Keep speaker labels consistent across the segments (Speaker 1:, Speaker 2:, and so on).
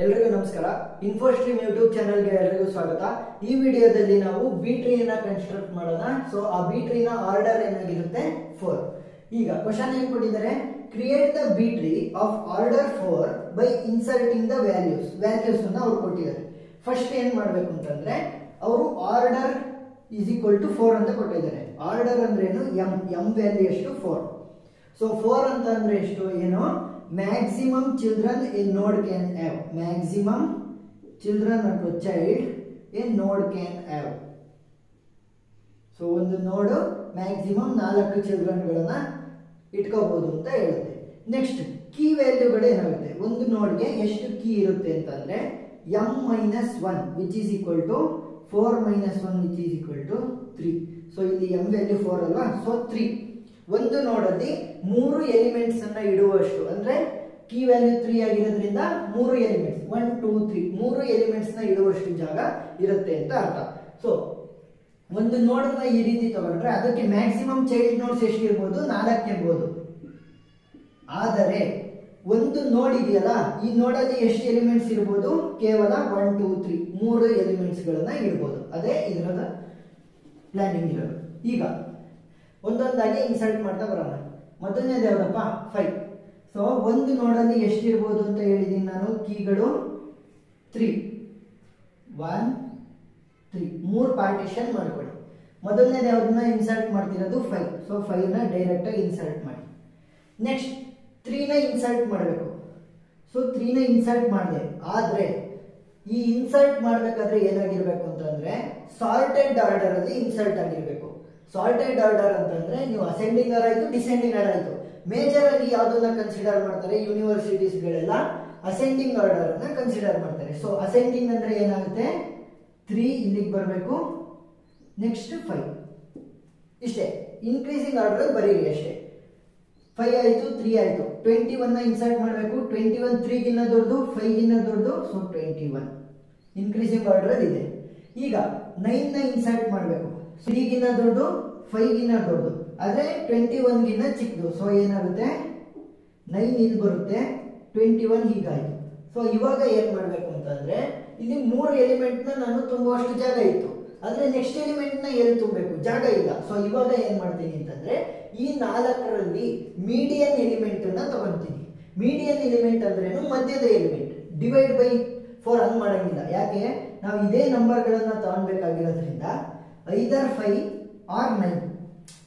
Speaker 1: ಎಲ್ಲರಿಗೂ ನಮಸ್ಕಾರ. ಇನ್ಫೋಸ್ಟ್ರೀಮ್ ಯೂಟ್ಯೂಬ್ ಚಾನೆಲ್ಗೆ ಎಲ್ಲರಿಗೂ ಸ್ವಾಗತ. ಈ ವಿಡಿಯೋದಲ್ಲಿ ನಾವು ಬಿ ಟ್ರೀನ ಕನ್ಸ್ಟ್ರಕ್ಟ್ ಮಾಡೋಣ. ಸೊ ಆ ಬಿ ಟ್ರೀನ ಆರ್ಡರ್ ಏನಾಗಿರುತ್ತೆ 4. ಈಗ ಕ್ವಶನ್ ಏನ್ ಕೊಟ್ಟಿದ್ದಾರೆ, create the B tree of order 4 by inserting the values ಅನ್ನ ಅವ್ರು ಕೊಟ್ಟಿದ್ದಾರೆ. ಫಸ್ಟ್ ಏನ್ ಮಾಡ್ಬೇಕು ಅಂತಂದ್ರೆ ಅವರು ಆರ್ಡರ್ ಈಸ್ ಈಕ್ವಲ್ ಟು 4 ಅಂತ ಕೊಟ್ಟಿದ್ದಾರೆ. ಆರ್ಡರ್ ಅಂದ್ರೆ ಏನು, ಎಂ ವ್ಯಾಲ್ಯೂ ಎಷ್ಟು 4. ಸೊ 4 ಅಂತ ಅಂದ್ರೆ ಎಷ್ಟು, ಏನು, maximum children a node can have. Maximum children or child a node can have. So ಒಂದು ನೋಡ್ ಮ್ಯಾಕ್ಸಿಮಮ್ 4 ಚಿಲ್ಡ್ರನ್ ಗಳನ್ನ ಇಟ್ಕೋಬಹುದು ಅಂತ ಹೇಳುತ್ತೆ. ನೆಕ್ಸ್ಟ್ ಕೀ ವ್ಯಾಲ್ಯೂಗಳು ಏನಾಗುತ್ತೆ, ಒಂದು ನೋಡ್ಗೆ ಎಷ್ಟು ಕೀ ಇರುತ್ತೆ ಅಂತಂದ್ರೆ m-1 which is equal to 4 - 1 which is equal to 3. So ಇಲ್ಲಿ m ವ್ಯಾಲ್ಯೂ 4 ಅಲ್ವಾ, ಸೊ 3. ಒಂದು ನೋಡಲ್ಲಿ 3 ಎಲಿಮೆಂಟ್ಸ್ ಅನ್ನ ಇಡುವಷ್ಟು, ಅಂದ್ರೆ ಕೀ ವ್ಯಾಲ್ಯೂ 3 ಆಗಿರೋದ್ರಿಂದ 3 ಎಲಿಮೆಂಟ್ಸ್ 1 2 3 3 ಎಲಿಮೆಂಟ್ಸ್ ನ ಇಡುವಷ್ಟು ಜಾಗ ಇರುತ್ತೆ ಅಂತ ಅರ್ಥ. ಸೊ ಒಂದು ನೋಡ್ ನ ಈ ರೀತಿ ತಗೊಂಡ್ರೆ ಅದಕ್ಕೆ ಮ್ಯಾಕ್ಸಿಮಮ್ ಚೈಲ್ಡ್ ನೋಡ್ಸ್ ಎಷ್ಟು ಇರ್ಬೋದು, 4 ಇರ್ಬೋದು. ಆದರೆ ಒಂದು ನೋಡ್ ಇದೆಯಲ್ಲ, ಈ ನೋಡಲ್ಲಿ ಎಷ್ಟು ಎಲಿಮೆಂಟ್ಸ್ ಇರ್ಬೋದು, ಕೇವಲ 1 2 3 3 ಎಲಿಮೆಂಟ್ಸ್ ಗಳನ್ನ ಇಡ್ಬೋದು. ಅದೇ ಇದರ ಪ್ಲಾನಿಂಗ್ ಇರೋದು. ಈಗ ಒಂದೊಂದಾಗಿ ಇನ್ಸರ್ಟ್ ಮಾಡ್ತಾ ಬರೋಣ. ಮೊದಲನೇದು ಯಾವ್ದಪ್ಪ, 5. ಸೊ ಒಂದು ನೋಡಲ್ಲಿ ಎಷ್ಟಿರ್ಬೋದು ಅಂತ ಹೇಳಿದೀನಿ ನಾನು, ಕೀಗಳು 3 1 3 3 ಪಾರ್ಟಿಷನ್ ಮಾಡ್ಕೊಳ್ಳಿ. ಮೊದಲನೇದು ಯಾವ್ದನ್ನ ಇನ್ಸರ್ಟ್ ಮಾಡ್ತಿರೋದು 5. ಸೊ 5 ನ ಡೈರೆಕ್ಟ್ ಆಗಿ ಇನ್ಸರ್ಟ್ ಮಾಡಿ. ನೆಕ್ಸ್ಟ್ 3 ನ ಇನ್ಸರ್ಟ್ ಮಾಡಬೇಕು. ಸೊ 3 ನ ಇನ್ಸರ್ಟ್ ಮಾಡಿದೆ. ಆದ್ರೆ ಈ ಇನ್ಸರ್ಟ್ ಮಾಡ್ಬೇಕಾದ್ರೆ ಏನಾಗಿರ್ಬೇಕು ಅಂತಂದ್ರೆ ಸಾರ್ಟೆಡ್ ಆರ್ಡರ್ ಅಲ್ಲಿ ಇನ್ಸರ್ಟ್ ಆಗಿರ್ಬೇಕು. ಸಾರ್ಟೆಡ್ ಆರ್ಡರ್ ಅಂತಂದ್ರೆ ನೀವು ಅಸೆಂಡಿಂಗ್ ಆರ್ ಆಯ್ತು, ಡಿಸೆಂಡಿಂಗ್ ಆರ್ ಆಯ್ತು. ಮೇಜರ್ ಆಗಿ ಯಾವ್ದನ್ನ ಕನ್ಸಿಡರ್ ಮಾಡ್ತಾರೆ, ಯೂನಿವರ್ಸಿಟೀಸ್ ಗಳೆಲ್ಲ ಅಸೆಂಡಿಂಗ್ ಆರ್ಡರ್ ಅನ್ನ ಕನ್ಸಿಡರ್ ಮಾಡ್ತಾರೆ. ಸೊ ಅಸೆಂಡಿಂಗ್ ಅಂದ್ರೆ ಏನಾಗುತ್ತೆ, 3 ಇಲ್ಲಿಗೆ ಬರಬೇಕು, ನೆಕ್ಸ್ಟ್ 5 ಇಷ್ಟೇ. ಇನ್ಕ್ರೀಸಿಂಗ್ ಆರ್ಡರ್ ಬರೀರಿ ಅಷ್ಟೇ. 5 ಆಯ್ತು, 3 ಆಯ್ತು, 21 ನ ಇನ್ಸರ್ಟ್ ಮಾಡಬೇಕು. 21 3 ಗಿನ್ನ ದೊಡ್ಡದು, 5 ಗಿನ್ನ ದೊಡ್ಡದು, ಸೊ 21 ಇನ್ಕ್ರೀಸಿಂಗ್ ಆರ್ಡರ್ ಇದೆ. ಈಗ 9 ನ ಇನ್ಸರ್ಟ್ ಮಾಡಬೇಕು. 3 ಗಿನ್ನ ದೊಡ್ಡದು, 5 ಗಿನ್ನ ದೊಡ್ಡದು, ಆದ್ರೆ 21 ಗಿನ್ನ ಚಿಕ್ಕದು. ಸೊ ಏನಾಗುತ್ತೆ, 9 ಇಲ್ಲಿ ಬರುತ್ತೆ, 21 ಹೀಗಾಯ್ತು. ಸೊ ಇವಾಗ ಏನ್ ಮಾಡ್ಬೇಕು ಅಂತಂದ್ರೆ ಇಲ್ಲಿ 3 ಎಲಿಮೆಂಟ್ ನ ನಾನು ತುಂಬುವಷ್ಟು ಜಾಗ ಇತ್ತು, ಆದ್ರೆ ನೆಕ್ಸ್ಟ್ ಎಲಿಮೆಂಟ್ ನ ಎಲ್ಲಿ ತುಂಬಬೇಕು, ಜಾಗ ಇಲ್ಲ. ಸೊ ಇವಾಗ ಏನ್ ಮಾಡ್ತೀನಿ ಅಂತಂದ್ರೆ ಈ 4ರಲ್ಲಿ ಮೀಡಿಯನ್ ಎಲಿಮೆಂಟ್ ಅನ್ನ ತಗೊಂತೀನಿ. ಮೀಡಿಯನ್ ಎಲಿಮೆಂಟ್ ಅಂದ್ರೇನು, ಮಧ್ಯದ ಎಲಿಮೆಂಟ್. ಡಿವೈಡ್ ಬೈ 4 ಹಂಗ್ ಮಾಡಂಗಿಲ್ಲ. ಯಾಕೆ, ನಾವು ಇದೇ ನಂಬರ್ ಗಳನ್ನ ತಗೊಳ್ಬೇಕಾಗಿರೋದ್ರಿಂದ either 5 or 9.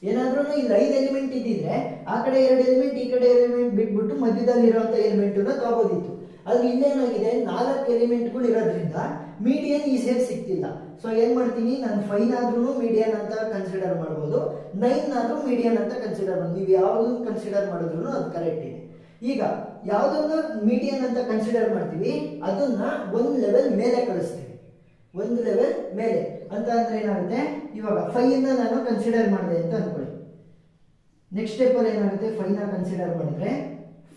Speaker 1: ಏನಾದ್ರೂ ಇಲ್ಲಿ 5 ಎಲಿಮೆಂಟ್ ಇದ್ದಿದ್ರೆ ಆ ಕಡೆ 2 ಎಲಿಮೆಂಟ್, ಈ ಕಡೆ ಎಲಿಮೆಂಟ್ ಬಿಟ್ಬಿಟ್ಟು ಮಧ್ಯದಲ್ಲಿ ಇರುವಂತ ಎಲಿಮೆಂಟ್ ನ ತಗೋದಿತ್ತು. ಆದ್ರೆ ಇಲ್ಲೇನಾಗಿದೆ, 4 ಎಲಿಮೆಂಟ್ಗಳು ಇರೋದ್ರಿಂದ ಮೀಡಿಯನ್ ಈ ಸೇರ್ ಸಿಗ್ತಿಲ್ಲ. ಸೊ ಏನ್ ಮಾಡ್ತೀನಿ, ನಾನು 5 ನಾದ್ರೂ ಮೀಡಿಯನ್ ಅಂತ ಕನ್ಸಿಡರ್ ಮಾಡಬಹುದು, 9 ನಾದ್ರೂ ಮೀಡಿಯನ್ ಅಂತ ಕನ್ಸಿಡರ್ ಮಾಡಿ. ನೀವು ಯಾವ್ದನ್ನ ಕನ್ಸಿಡರ್ ಮಾಡಿದ್ರು ಅದು ಕರೆಕ್ಟ್ ಇದೆ. ಈಗ ಯಾವ್ದನ್ನ ಮೀಡಿಯನ್ ಅಂತ ಕನ್ಸಿಡರ್ ಮಾಡ್ತೀವಿ ಅದನ್ನ ಒಂದು ಲೆವೆಲ್ ಮೇಲೆ ಕಳಿಸ್ತೀವಿ. ಒಂದು ಲೆವೆಲ್ ಮೇಲೆ ಅಂತ ಅಂದ್ರೆ ಏನಾಗುತ್ತೆ, ಇವಾಗ 5 ನ ನಾನು ಕನ್ಸಿಡರ್ ಮಾಡಿದೆ ಅಂತ ಅನ್ಕೊಳ್ಳಿ. ನೆಕ್ಸ್ಟ್ ಸ್ಟೆಪ್ ಅಲ್ಲಿ ಏನಾಗುತ್ತೆ, 5 ನ ಕನ್ಸಿಡರ್ ಮಾಡಿದ್ರೆ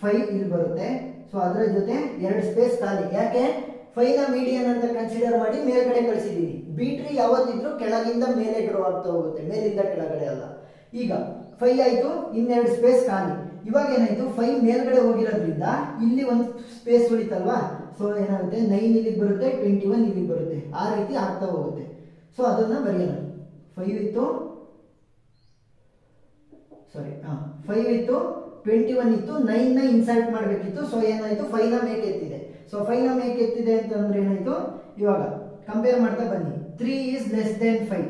Speaker 1: 5 ಇಲ್ಲಿ ಬರುತ್ತೆ. ಸೊ ಅದರ ಜೊತೆ 2 ಸ್ಪೇಸ್ ಖಾಲಿ. ಯಾಕೆ, 5 ನ ಮೀಡಿಯನ್ ಅಂತ ಕನ್ಸಿಡರ್ ಮಾಡಿ ಮೇಲ್ಗಡೆ ಕಳಿಸಿದೀನಿ. ಬಿ ಟ್ರೀ ಯಾವತ್ತಿದ್ರು ಕೆಳಗಿಂದ ಮೇಲೆ ಗ್ರೋ ಆಗ್ತಾ ಹೋಗುತ್ತೆ, ಮೇಲಿಂದ ಕೆಳಗಡೆ ಅಲ್ಲ. ಈಗ 5 ಆಯ್ತು, ಇನ್ನೆರಡು ಸ್ಪೇಸ್ ಖಾಲಿ. ಇವಾಗ ಏನಾಯ್ತು, 5 ಮೇಲ್ಗಡೆ ಹೋಗಿರೋದ್ರಿಂದ ಇಲ್ಲಿ ಒಂದು ಸ್ಪೇಸ್ ಉಳಿತಲ್ವಾ. ಸೊ ಏನಾಗುತ್ತೆ, 9 ಇಲ್ಲಿಗೆ ಬರುತ್ತೆ, 21 ಇಲ್ಲಿಗೆ ಬರುತ್ತೆ, ಆ ರೀತಿ ಆಗ್ತಾ ಹೋಗುತ್ತೆ. ಸೊ ಅದನ್ನ ಬರೆಯೋಣ. 5 ಇತ್ತು, 5 ಇತ್ತು, 21 ಇತ್ತು, 9 ನ ಇನ್ಸರ್ಟ್ ಮಾಡಬೇಕಿತ್ತು. ಸೊ ಏನಾಯ್ತು, 5 ನ ಮೇಕ್ ಎತ್ತಿದೆ. ಸೊ 5 ನ ಮೇಕ್ ಎತ್ತಿದೆ ಅಂತಂದ್ರೆ ಏನಾಯ್ತು, ಇವಾಗ ಕಂಪೇರ್ ಮಾಡ್ತಾ ಬನ್ನಿ. 3 is less than 5.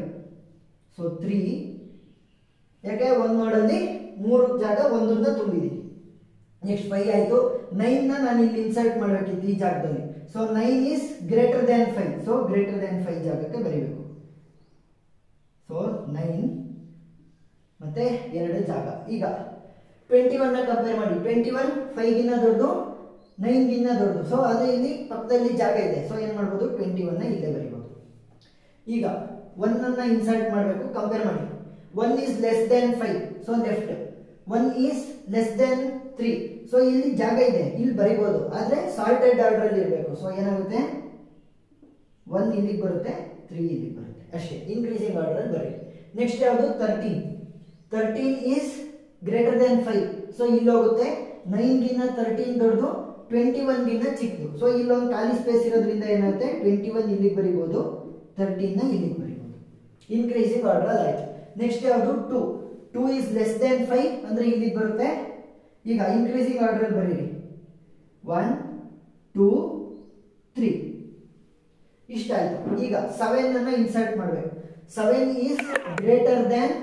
Speaker 1: ಸೊ 3, ಯಾಕೆ ಒಂದು ನೋಡಲ್ಲಿ 3 ಜಾಗ ಒಂದನ್ನ ತುಂಬಿದೀನಿ. ನೆಕ್ಸ್ಟ್ 5 ಆಯ್ತು, 9 ನ ನಾನು ಇಲ್ಲಿ ಇನ್ಸರ್ಟ್ ಮಾಡಬೇಕಿತ್ತು ಈ ಜಾಗದಲ್ಲಿ. So 9 is greater than 5. So greater than 5 ಜಾಗಕ್ಕೆ ಬರೀಬೇಕು. ಸೊ 9 ಮತ್ತೆ 2 ಜಾಗ. ಈಗ 21 ನ ಕಂಪೇರ್ ಮಾಡಿ. 21 5 ಗಿನ್ನ ದೊಡ್ಡದು, 9 ಗಿನ್ನ ದೊಡ್ಡದು. ಸೊ ಅದು ಇಲ್ಲಿ ಪಕ್ಕದಲ್ಲಿ ಜಾಗ ಇದೆ. ಸೊ ಏನ್ ಮಾಡ್ಬೋದು, 21 ನ ಇಲ್ಲೇ ಬರೀಬಹುದು. ಈಗ 1 ಅನ್ನ ಇನ್ಸರ್ಟ್ ಮಾಡಬೇಕು, ಕಂಪೇರ್ ಮಾಡಿ. 1 is less than 5. So left. 1 is less than 3. So ಇಲ್ಲಿ ಜಾಗ ಇದೆ, ಇಲ್ಲಿ ಬರೀಬಹುದು, ಆದ್ರೆ ಸಾರ್ಟೆಡ್ ಆರ್ಡರ್ ಅಲ್ಲಿ ಇರಬೇಕು. ಸೊ ಏನಾಗುತ್ತೆ, 1 ಇಲ್ಲಿಗೆ ಬರುತ್ತೆ, 3 ಇಲ್ಲಿಗೆ ಬರುತ್ತೆ, ಅಷ್ಟೇ. ಇನ್ಕ್ರೀಸಿಂಗ್ ಆರ್ಡರ್ ಅಲ್ಲಿ ಬರೀ. ನೆಕ್ಸ್ಟ್ ಯಾವುದು, 13 is greater than 5. ಸೊ ಇಲ್ಲಿ ಹೋಗುತ್ತೆ, 9 ಗಿನ್ನ 13 ದೊಡ್ಡದು, 21 ಗಿಂತ ಚಿಕ್ಕದು. ಸೊ ಇಲ್ಲೊಂದು ಖಾಲಿ ಸ್ಪೇಸ್ ಇರೋದ್ರಿಂದ ಏನಾಗುತ್ತೆ 21 ಇಲ್ಲಿಗೆ ಬರೀಬಹುದು, 13 ನ ಇಲ್ಲಿಗೆ ಬರೀಬಹುದು. ಇನ್ಕ್ರೀಸಿಂಗ್ ಆರ್ಡರ್ ಆಯ್ತು. ನೆಕ್ಸ್ಟ್ ಯಾವುದು 2. 2 ಇಸ್ ಲೆಸ್ ದೆನ್ 5 ಅಂದ್ರೆ ಇಲ್ಲಿಗೆ ಬರುತ್ತೆ. ಈಗ ಇನ್ಕ್ರೀಸಿಂಗ್ ಆರ್ಡರ್ ಬರೀರಿ 1 2 3 ಇಷ್ಟ ಆಯ್ತು. ಈಗ 7 ಅನ್ನ ಇನ್ಸರ್ಟ್ ಮಾಡಬೇಕು. 7 is greater then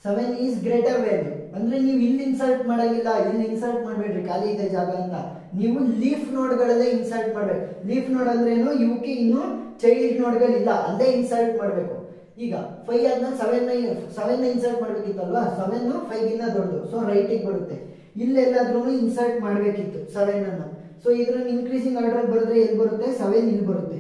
Speaker 1: 7 is greater value ಅಂದ್ರೆ ನೀವು ಇಲ್ಲಿ ಇನ್ಸರ್ಟ್ ಮಾಡಂಗಿಲ್ಲ, ಇಲ್ಲಿ ಇನ್ಸರ್ಟ್ ಮಾಡಬೇಡ್ರಿ ಖಾಲಿ ಇದೆ ಜಾಗ ಅಂತ. ನೀವು ಲೀಫ್ ನೋಡ್ಗಳಲ್ಲೇ ಇನ್ಸರ್ಟ್ ಮಾಡ್ಬೇಕು. ಲೀಫ್ ನೋಡ್ ಅಂದ್ರೆ ಏನು, ಇವಕ್ಕೆ ಇನ್ನು ಚೈಲ್ಡ್ ನೋಡ್ಗಳಿಲ್ಲ, ಅಲ್ಲೇ ಇನ್ಸರ್ಟ್ ಮಾಡಬೇಕು. ಈಗ 5 ಆದ್ಮೇಲೆ 7 ನ ಇನ್ಸರ್ಟ್ ಮಾಡ್ಬೇಕಿತ್ತಲ್ವಾ, 7 5 ಗಿಂತ ದೊಡ್ಡದು, ಸೊ ರೈಟಿಗೆ ಬರುತ್ತೆ. ಇಲ್ಲೆಲ್ಲಾದ್ರೂ ಇನ್ಸರ್ಟ್ ಮಾಡಬೇಕಿತ್ತು 7 ಅನ್ನ. ಸೊ ಇದ್ರಲ್ಲಿ ಇನ್ಕ್ರೀಸಿಂಗ್ ಆರ್ಡರ್ ಬರೆದ್ರೆ ಎಲ್ಲಿ ಬರುತ್ತೆ, 7 ಇಲ್ಲಿ ಬರುತ್ತೆ.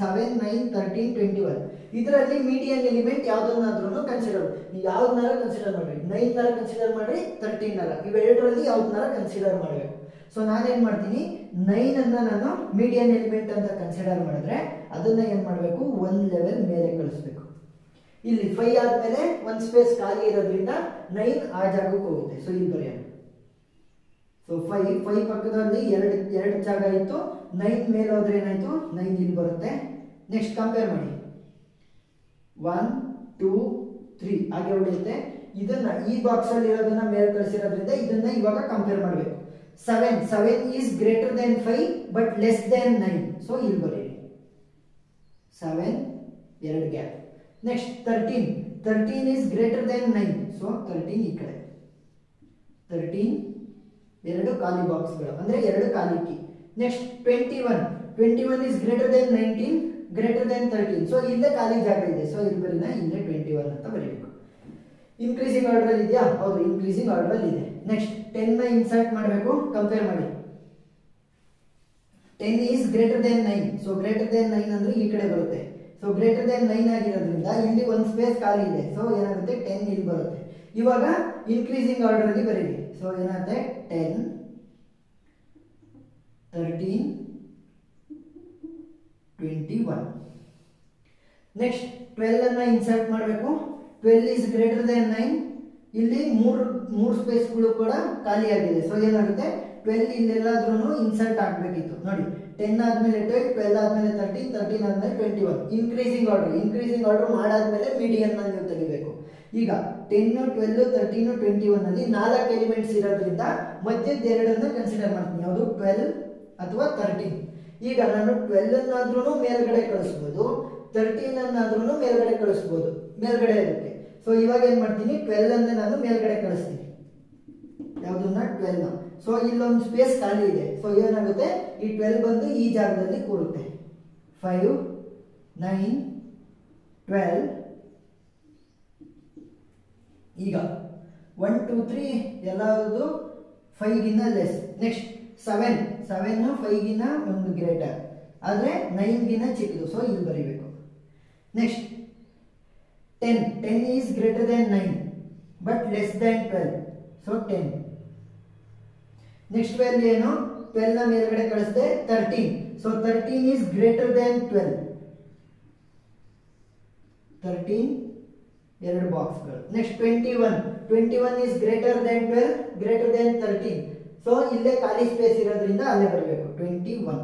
Speaker 1: 7 9 13 21 ಇದರಲ್ಲಿ ಮೀಡಿಯನ್ ಎಲಿಮೆಂಟ್ ಯಾವ್ದನ್ನಾದ್ರೂ ಕನ್ಸಿಡರ್, ಯಾವ್ದನ್ನಾರ ಕನ್ಸಿಡರ್ ಮಾಡ್ರಿ, 9 ನಾರ ಕನ್ಸಿಡರ್ ಮಾಡ್ರಿ, 13 ನಾರ, ಇವೆರಡರಲ್ಲಿ ಯಾವ್ದನ್ನಾರ ಕನ್ಸಿಡರ್ ಮಾಡಬೇಕು. ಸೊ ನಾನೇನ್ ಮಾಡ್ತೀನಿ, 9 ಅನ್ನ ನಾನು ಮೀಡಿಯನ್ ಎಲಿಮೆಂಟ್ ಅಂತ ಕನ್ಸಿಡರ್ ಮಾಡಿದ್ರೆ ಅದನ್ನ ಏನ್ ಮಾಡಬೇಕು, 1 ಲೆವೆಲ್ ಮೇಲೆ ಕಳಿಸ್ಬೇಕು. ಇಲ್ಲಿ 5 ಆದ್ಮೇಲೆ ಒಂದು ಸ್ಪೇಸ್ ಖಾಲಿ ಇರೋದ್ರಿಂದ 9 ಆ ಜಾಗಕ್ಕೆ ಹೋಗುತ್ತೆ. ಸೊ ಇಲ್ಲಿ ಬರೆಯೋಣ. ಸೊ 5 ಪಕ್ಕದಲ್ಲಿ ಎರಡು ಜಾಗ ಇತ್ತು, 9 ಮೇಲೆ ಹೋದ್ರೆ ಏನಾಯ್ತು, 9 ಇಲ್ಲಿ ಬರುತ್ತೆ. ನೆಕ್ಸ್ಟ್ ಕಂಪೇರ್ ಮಾಡಿ 1 2 3 ಹಾಗೆ ಉಳಿಯುತ್ತೆ. ಇದನ್ನ ಈ ಬಾಕ್ಸ್ ಅಲ್ಲಿ ಇರೋದನ್ನ ಮೇಲೆ ಕಳಿಸಿರೋದ್ರಿಂದ ಇದನ್ನ ಇವಾಗ ಕಂಪೇರ್ ಮಾಡಬೇಕು. 7 is greater then 5 but less then 9. So ಇಲ್ಲಿ ಬರೀರಿ 7 ಎರಡು gap. Next 13 is greater than 9. So 13 ಈ ಕಡೆ, 13 ಎರಡು ಖಾಲಿ ಬಾಕ್ಸ್ಗಳು ಅಂದ್ರೆ ಎರಡು ಖಾಲಿ key. Next 21 is greater then 19 greater than 13. So ಇಲ್ಲೇ ಖಾಲಿ ಜಾಗ ಇದೆ, ಸೊ ಇಲ್ಲಿ ಬರೀನ ಇಲ್ಲೇ 21 ಅಂತ ಬರೀಬೇಕು. ಇನ್ಕ್ರೀಸಿಂಗ್ ಆರ್ಡರ್ ಅಲ್ಲಿ ಇದೆಯಾ, ಹೌದು ಇನ್ಕ್ರೀಸಿಂಗ್ ಆರ್ಡರ್ ಅಲ್ಲಿ ಇದೆ. ನೆಕ್ಸ್ಟ್ 10 ನ ಇನ್ಸರ್ಟ್ ಮಾಡಬೇಕು, ಕಂಪೇರ್ ಮಾಡಿ. 10 is greater than 9. So greater than 9 ಅಂದ್ರೆ ಈ ಕಡೆ ಬರುತ್ತೆ. ಸೊ ಗ್ರೇಟರ್ ದೆನ್ 9 ಆಗಿರೋದ್ರಿಂದ ಇಲ್ಲಿ ಒಂದು ಸ್ಪೇಸ್ ಖಾಲಿ ಇದೆ, ಸೊ ಏನಾಗುತ್ತೆ 10 ಇಲ್ಲಿ ಬರುತ್ತೆ. ಇವಾಗ ಇನ್ಕ್ರೀಸಿಂಗ್ ಆರ್ಡರ್ ಅಲ್ಲಿ ಬರೀರಿ. ಸೊ ಏನಾಗುತ್ತೆ 10 13 21. ನೆಕ್ಸ್ಟ್ 12 ಅನ್ನ ಇನ್ಸರ್ಟ್ ಮಾಡಬೇಕು. 12 ಈಸ್ ಗ್ರೇಟರ್ ದೆನ್ 9. ಇಲ್ಲಿ ಮೂರು ಸ್ಪೇಸ್ಗಳು ಕೂಡ ಖಾಲಿ ಆಗಿದೆ. ಸೊ ಏನಾಗುತ್ತೆ 12 ಇಲ್ಲೆಲ್ಲಾದ್ರೂ ಇನ್ಸರ್ಟ್ ಆಗಬೇಕಿತ್ತು. ನೋಡಿ 10 ಆದ್ಮೇಲೆ 12, 12 ಆದ್ಮೇಲೆ 13, 13 ಆದ್ಮೇಲೆ 21. ಇನ್ಕ್ರೀಸಿಂಗ್ ಆರ್ಡರ್ ಮಾಡಾದ್ಮೇಲೆ ಮೀಡಿಯನ್ ನೀವು ತೆಗಿಬೇಕು. ಈಗ 10 12 13 21 ಅಲ್ಲಿ 4 ಎಲಿಮೆಂಟ್ಸ್ ಇರೋದ್ರಿಂದ ಮಧ್ಯದ ಎರಡನ್ನ ಕನ್ಸಿಡರ್ ಮಾಡ್ತೀನಿ, ಯಾವುದು 12 ಅಥವಾ 13. ಈಗ ನಾನು 12 ಅನ್ನಾದ್ರೂ ಮೇಲ್ಗಡೆ ಕಳಿಸ್ಬೋದು, 13 ಅನ್ನಾದ್ರೂ ಮೇಲ್ಗಡೆ ಕಳಿಸ್ಬೋದು, ಮೇಲ್ಗಡೆ ಇರುತ್ತೆ. ಸೊ ಇವಾಗ ಏನ್ ಮಾಡ್ತೀನಿ, 12 ಅನ್ನ ನಾನು ಮೇಲ್ಗಡೆ ಕಳಿಸ್ತೀನಿ, ಯಾವ್ದನ್ನ 12 ನ. ಸೊ ಇಲ್ಲೊಂದು ಸ್ಪೇಸ್ ಖಾಲಿ ಇದೆ. ಸೊ ಏನಾಗುತ್ತೆ, ಈ 12 ಬಂದು ಈ ಜಾಗದಲ್ಲಿ ಕೂರುತ್ತೆ. 5 9 12. ಈಗ 1 2 3 ಎಲ್ಲಾವುದು 5 ಗಿಂತ ಲೆಸ್. ನೆಕ್ಸ್ಟ್ 7 5 ಗಿಂತ ಒಂದು ಗ್ರೇಟರ್ ಆದ್ರೆ 9 ಗಿಂತ ಚಿಕ್ಕದು. ಸೊ ಇಲ್ಲಿ ಬರೀಬೇಕು. Next 10 is greater than 9 but less than 12. So 10. Next value ಏನು, 12 ನ ಮೇಲ್ಗಡೆ ಕಳಿಸಿದೆ 13. So 13 is greater than 12. 13 ಎರಡು ಬಾಕ್ಸ್ಗಳು. Next 21 is greater than 12 greater than 13. So ಇಲ್ಲೇ ಖಾಲಿ ಸ್ಪೇಸ್ ಇರೋದ್ರಿಂದ ಅಲ್ಲೇ ಬರಬೇಕು 21.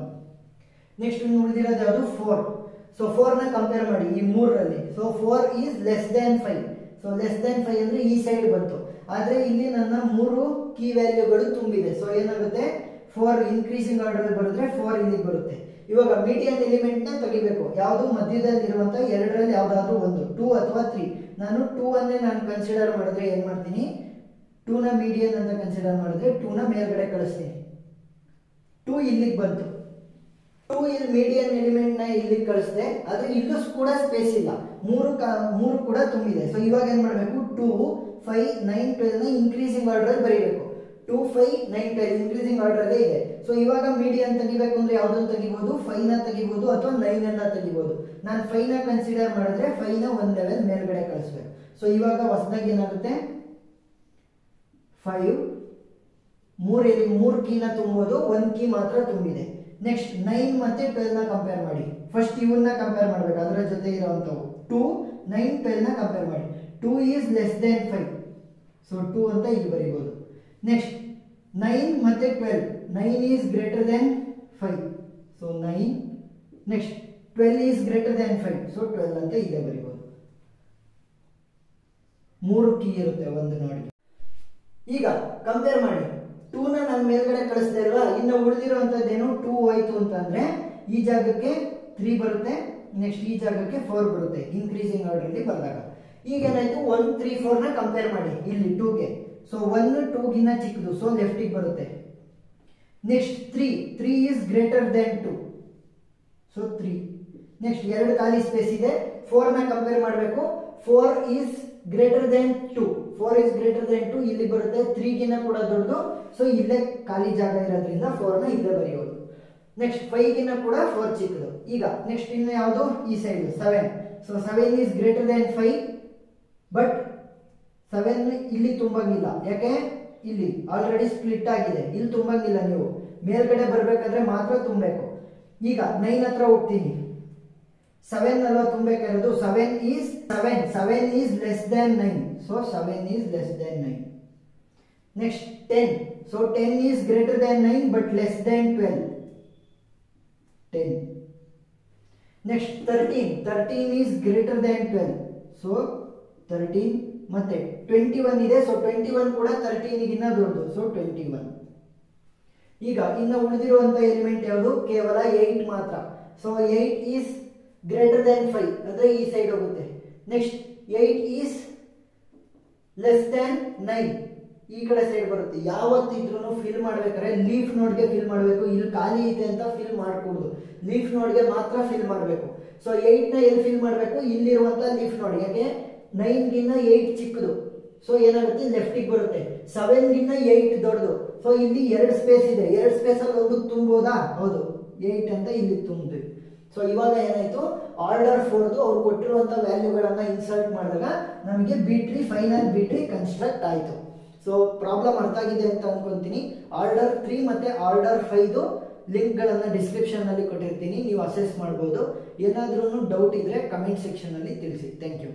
Speaker 1: ನೆಕ್ಸ್ಟ್ ಉಳಿದಿರೋದು ಯಾವುದು 4. ಸೊ 4 ನ ಕಂಪೇರ್ ಮಾಡಿ ಈ ಮೂರರಲ್ಲಿ. So 4 is less than 5. So less than 5 ಅಂದ್ರೆ ಈ ಸೈಡ್ ಬಂತು, ಆದ್ರೆ ಇಲ್ಲಿ ನನ್ನ 3 ಕೀ ವ್ಯಾಲ್ಯೂಗಳು ತುಂಬಿದೆ. ಸೊ ಏನಾಗುತ್ತೆ 4 ಇನ್ಕ್ರೀಸಿಂಗ್ ಆರ್ಡರ್ ಬರೆದ್ರೆ 4 ಇಲ್ಲಿಗೆ ಬರುತ್ತೆ. ಇವಾಗ ಮೀಡಿಯನ್ ಎಲಿಮೆಂಟ್ ನ ತೆಗಿಬೇಕು, ಯಾವುದು ಮಧ್ಯದಲ್ಲಿ ಇರುವಂತ ಎರಡರಲ್ಲಿ ಯಾವ್ದಾದ್ರು ಒಂದು 2 ಅಥವಾ 3. ನಾನು 2 ಅನ್ನೇ ನಾನು ಕನ್ಸಿಡರ್ ಮಾಡಿದ್ರೆ ಏನ್ ಮಾಡ್ತೀನಿ, 2 ನ ಮೀಡಿಯನ್ ಅಂತ ಕನ್ಸಿಡರ್ ಮಾಡಿದ್ರೆ 2 ನ ಮೇಲ್ಗಡೆ ಕಳಿಸ್ತೀನಿ. 2 ಇಲ್ಲಿಗೆ ಬಂತು, 2 ಇಲ್ಲಿ ಮೀಡಿಯನ್ ಎಲಿಮೆಂಟ್ ನ ಇಲ್ಲಿಗೆ ಕಳಿಸಿದೆ, ಆದ್ರೆ ಇಲ್ಲೂ ಕೂಡ ಸ್ಪೇಸ್ ಇಲ್ಲ, 3 ಕೂಡ ತುಂಬಿದೆ. ಸೊ ಇವಾಗ ಏನ್ ಮಾಡಬೇಕು, 2 5 9 12 ನ ಇನ್ಕ್ರೀಸಿಂಗ್ ಆರ್ಡರ್ ಬರೀಬೇಕು. 2 5 9 12 ಇನ್ಕ್ರೀಸಿಂಗ್ ಆರ್ಡರ್ ಅಲ್ಲೇ ಇದೆ. ಸೊ ಇವಾಗ ಮೀಡಿಯನ್ ತೆಗಿಬೇಕು ಅಂದ್ರೆ ಯಾವ್ದನ್ನ ತೆಗಿಬಹುದು, 5 ನ ತೆಗಿಬಹುದು ಅಥವಾ 9 ಅನ್ನ ತೆಗಿಬಹುದು. ನಾನು 5 ನ ಕನ್ಸಿಡರ್ ಮಾಡಿದ್ರೆ 5 ನ ಒಂದು ಲೆವೆಲ್ ಮೇಲ್ಗಡೆ ಕಳಿಸ್ಬೇಕು. ಸೊ ಇವಾಗ ಹೊಸದಾಗಿ ಏನಾಗುತ್ತೆ 5 3 ಕೀನ ತುಂಬೋದು, 1 ಕೀ ಮಾತ್ರ ತುಂಬಿದೆ. ನೆಕ್ಸ್ಟ್ 9 ಮತ್ತೆ 12 ನ ಕಂಪೇರ್ ಮಾಡಿ. ಫಸ್ಟ್ ಇವನ್ನ ಕಂಪೇರ್ ಮಾಡಬೇಕು, ಅದರ ಜೊತೆ ಇರುವಂತವು 2 9 12 ನ ಕಂಪೇರ್ ಮಾಡಿ. 2 ಈಸ್ ಲೆಸ್ ದೆನ್ 5. ಸೊ 2 ಅಂತ ಇಲ್ಲಿ ಬರೀಬಹುದು. ನೆಕ್ಸ್ಟ್ 9 ಮತ್ತೆ 12 9 is greater than 5, so 9. Next 12 is greater than 5, so 12 ಅಂತ ಇಲ್ಲೇ ಬರೀಬಹುದು. 3 ಕೀ ಇರುತ್ತೆ ಒಂದು ನೋಡ್ಗೆ. ಈಗ ಕಂಪೇರ್ ಮಾಡಿ, 2 ನ ನಾನು ಮೇಲ್ಗಡೆ ಕಳಿಸ್ದೆ ಅಲ್ವಾ, ಇನ್ನು ಉಳಿದಿರುವಂತದ್ದೇನು 2 ಹೋಯ್ತು ಅಂತಂದ್ರೆ ಈ ಜಾಗಕ್ಕೆ 3 ಬರುತ್ತೆ, ನೆಕ್ಸ್ಟ್ ಈ ಜಾಗಕ್ಕೆ 4 ಬರುತ್ತೆ ಇನ್ಕ್ರೀಸಿಂಗ್ ಆರ್ಡರ್ ಅಲ್ಲಿ ಬಂದಾಗ. ಈಗ ಏನಾಯ್ತು 1 3 4 ನ ಕಂಪೇರ್ ಮಾಡಿ ಇಲ್ಲಿ 2 ಗೆ, ಸೊ 1 2 ಗಿನ್ನ ಚಿಕ್ಕದು, ಸೊ ಲೆಫ್ಟ್ ಗೆ ಬರುತ್ತೆ. Next 3 is greater than 2, so 3. Next 2 ಖಾಲಿ ಸ್ಪೇಸ್ ಇದೆ, 4 ನ ಕಂಪೇರ್ ಮಾಡಬೇಕು. 4 is greater than 2, 4 is greater than 2 ಇಲ್ಲಿ ಬರುತ್ತೆ, 3 ಗಿನ್ನ ಕೂಡ ದೊಡ್ಡದು, ಸೊ ಇಲ್ಲೇ ಖಾಲಿ ಜಾಗ ಇರೋದ್ರಿಂದ 4 ನ ಇಲ್ಲೇ ಬರೆಯೋದು. ನೆಕ್ಸ್ಟ್ 5 ಗಿನ್ನ ಕೂಡ 4 ಚಿಕ್ಕದು. ಈಗ ನೆಕ್ಸ್ಟ್ ಇನ್ನು ಯಾವುದು ಈ side 7, so 7 is greater than 5, but 7 ಇಲ್ಲಿ ತುಂಬಂಗಿಲ್ಲ, ಯಾಕೆ ಇಲ್ಲಿ ಆಲ್ರೆಡಿ ಸ್ಪ್ಲಿಟ್ ಆಗಿದೆ, ಇಲ್ಲಿ ತುಂಬಂಗಿಲ್ಲ. ನೀವು ಮೇಲ್ಗಡೆ ಬರ್ಬೇಕಾದ್ರೆ ಮಾತ್ರ ತುಂಬಬೇಕು. ಈಗ 9 ಹತ್ರ ಹೋಗ್ತೀನಿ, 7 ಅಲ್ವಾ ತುಂಬಬೇಕಾಗಿರೋದು, 7 is less than 9, so 7 is less than 9. Next 10, so 10 is greater than 9 but less than 12, 10. Next 13 is greater than 12, so 13. ಮತ್ತೆ 21 ಇದೆ, ಸೊ 21 ಕೂಡ 13 ಗಿನ್ನ ದೊಡ್ಡದು, ಸೊ 21. ಈಗ ಇನ್ನು ಉಳಿದಿರುವಂತ ಎಲಿಮೆಂಟ್ ಯಾವುದು, ಕೇವಲ 8 ಮಾತ್ರ, ಸೊ 8 is greater than 5 ಅಂದ್ರೆ ಈ ಸೈಡ್ ಹೋಗುತ್ತೆ. ನೆಕ್ಸ್ಟ್ 8 is less than 9 ಈ ಕಡೆ ಸೈಡ್ ಬರುತ್ತೆ. ಯಾವತ್ತಿದ್ರೂ ಫಿಲ್ ಮಾಡ್ಬೇಕಾದ್ರೆ ಲೀಫ್ ನೋಡ್ಗೆ ಫಿಲ್ ಮಾಡಬೇಕು, ಇಲ್ಲಿ ಖಾಲಿ ಇದೆ ಅಂತ ಫಿಲ್ ಮಾಡಕೂಡದು, ಲೀಫ್ ನೋಡ್ಗೆ ಮಾತ್ರ ಫಿಲ್ ಮಾಡಬೇಕು. ಸೊ 8 ನ ಎಲ್ಲಿ ಫಿಲ್ ಮಾಡಬೇಕು, ಇಲ್ಲಿರುವಂತ ಲೀಫ್ ನೋಡ್, ಯಾಕೆ 9 ಗಿನ್ನ 8 ಚಿಕ್ಕದು, ಸೊ ಏನಾಗುತ್ತೆ ಲೆಫ್ಟಿಗೆ ಬರುತ್ತೆ. 7 ಗಿನ್ನ 8 ದೊಡ್ಡದು, ಸೊ ಇಲ್ಲಿ 2 ಸ್ಪೇಸ್ ಇದೆ, 2 ಸ್ಪೇಸ್ ಅಲ್ಲಿ ಒಂದು ತುಂಬೋದಾ, ಹೌದು 8 ಅಂತ ಇಲ್ಲಿ ತುಂಬಿದ್ವಿ. ಸೊ ಇವಾಗ ಏನಾಯ್ತು, ಆರ್ಡರ್ 4 ಅವ್ರು ಕೊಟ್ಟಿರುವಂತ ವ್ಯಾಲ್ಯೂಗಳನ್ನ ಇನ್ಸರ್ಟ್ ಮಾಡಿದಾಗ ನಮಗೆ B final B tree construct ಆಯ್ತು. ಸೊ ಪ್ರಾಬ್ಲಮ್ ಅರ್ಥ ಆಗಿದೆ ಅಂತ ಅನ್ಕೊಂತೀನಿ. ಆರ್ಡರ್ 3 ಮತ್ತೆ ಆರ್ಡರ್ 5 ಲಿಂಕ್ ಗಳನ್ನ ಡಿಸ್ಕ್ರಿಪ್ಷನ್ ನಲ್ಲಿ ಕೊಟ್ಟಿರ್ತೀನಿ, ನೀವು ಅಸೆಸ್ ಮಾಡಬಹುದು. ಏನಾದ್ರೂ ಡೌಟ್ ಇದ್ರೆ ಕಮೆಂಟ್ ಸೆಕ್ಷನ್ ಅಲ್ಲಿ ತಿಳಿಸಿ. Thank you.